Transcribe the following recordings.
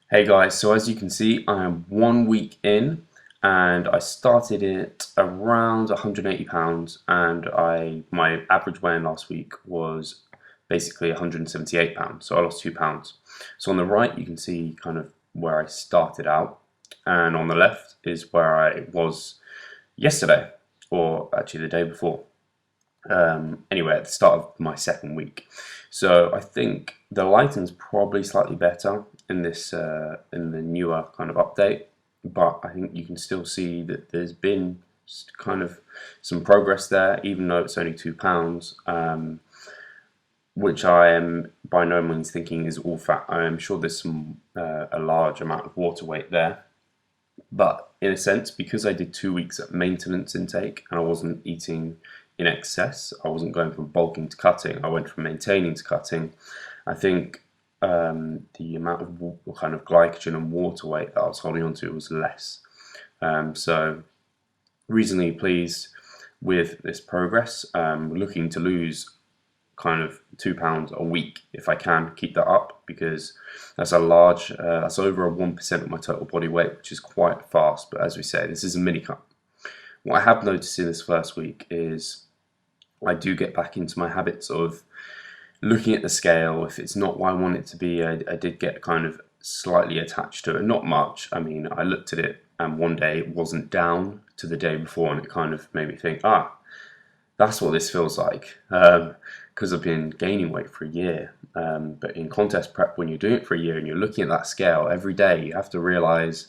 Hey guys, so as you can see, I am 1 week in and I started it around 180 pounds and my average weigh-in last week was basically 178 pounds, so I lost 2 pounds. So on the right you can see kind of where I started out, and on the left is where I was yesterday, or actually the day before. Anyway, at the start of my second week. So I think the lighting's probably slightly better in this in the newer kind of update, but I think you can still see that there's been kind of some progress there, even though it's only £2, which I am by no means thinking is all fat. I am sure there's some a large amount of water weight there, but in a sense, because I did 2 weeks at maintenance intake and I wasn't eating in excess, I wasn't going from bulking to cutting, I went from maintaining to cutting, I think the amount of kind of glycogen and water weight that I was holding on to was less. So reasonably pleased with this progress. Looking to lose kind of £2 a week if I can keep that up, because that's a large, that's over 1% of my total body weight, which is quite fast. But as we say, this is a mini cut. What I have noticed in this first week is I do get back into my habits of looking at the scale. If it's not what I want it to be, I did get kind of slightly attached to it. Not much. I mean, I looked at it and one day it wasn't down to the day before, and it kind of made me think, that's what this feels like, because I've been gaining weight for a year. But in contest prep, when you're doing it for a year and you're looking at that scale every day, you have to realize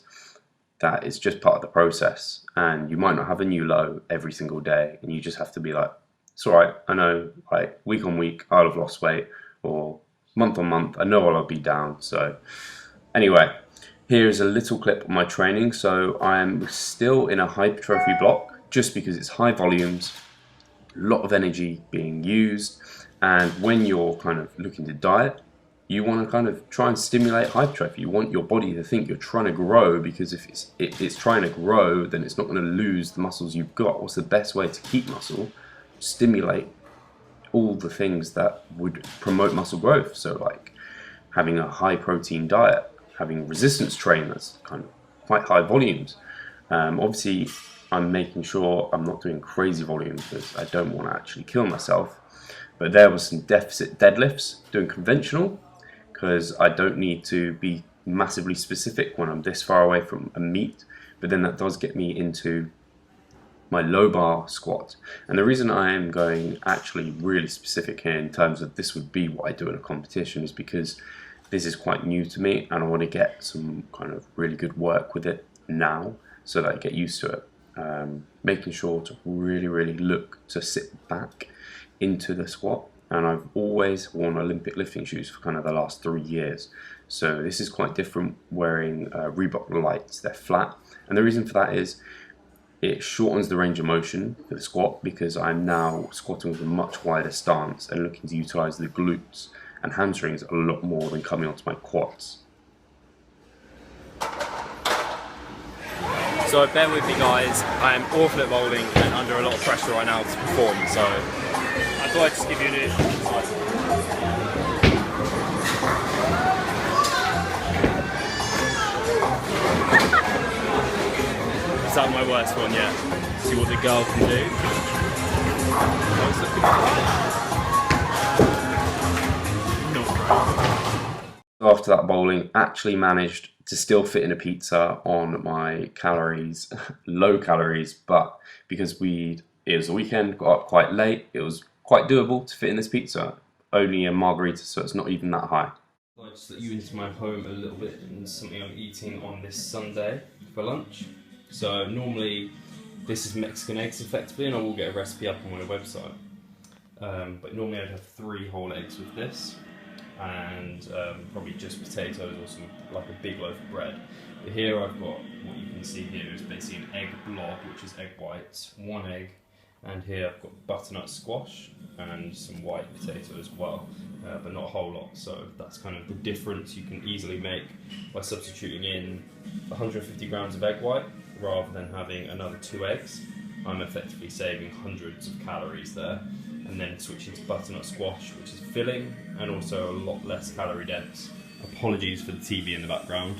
that it's just part of the process, and you might not have a new low every single day, and you just have to be like, it's all right, I know, like week on week I'll have lost weight, or month on month I know I'll be down. So anyway, here's a little clip of my training. So I'm still in a hypertrophy block just because it's high volumes, a lot of energy being used, and when you're kind of looking to diet, you want to kind of try and stimulate hypertrophy. You want your body to think you're trying to grow, because if it's trying to grow, then it's not going to lose the muscles you've got. What's the best way to keep muscle? Stimulate all the things that would promote muscle growth. So like having a high protein diet, having resistance training that's kind of quite high volumes. Obviously I'm making sure I'm not doing crazy volumes because I don't want to actually kill myself. But there was some deficit deadlifts doing conventional, because I don't need to be massively specific when I'm this far away from a meet. But then that does get me into my low bar squat. And the reason I am going actually really specific here in terms of this would be what I do in a competition is because this is quite new to me, and I want to get some kind of really good work with it now so that I get used to it. Making sure to really look to sit back into the squat, and I've always worn Olympic lifting shoes for kind of the last 3 years, so this is quite different wearing Reebok lights. They're flat, and the reason for that is it shortens the range of motion for the squat, because I'm now squatting with a much wider stance and looking to utilize the glutes and hamstrings a lot more than coming onto my quads. So bear with me guys, I am awful at bowling and under a lot of pressure right now to perform, so I thought I'd just give you an insight. Is that my worst one yet? See what the girl can do. After that bowling, actually managed to still fit in a pizza on my calories, low calories, but because it was a weekend, got up quite late, it was quite doable to fit in this pizza. Only a margarita, so it's not even that high. I'll just let you into my home a little bit and something I'm eating on this Sunday for lunch. So normally this is Mexican eggs effectively, and I will get a recipe up on my website. But normally I'd have 3 whole eggs with this, and probably just potatoes or some, like a big loaf of bread. But here I've got, what you can see here is basically an egg blob, which is egg whites, 1 egg, and here I've got butternut squash and some white potato as well, but not a whole lot. So that's kind of the difference you can easily make by substituting in 150 grams of egg white rather than having another 2 eggs. I'm effectively saving hundreds of calories there, and then switching to butternut squash, which is filling and also a lot less calorie dense. Apologies for the TV in the background.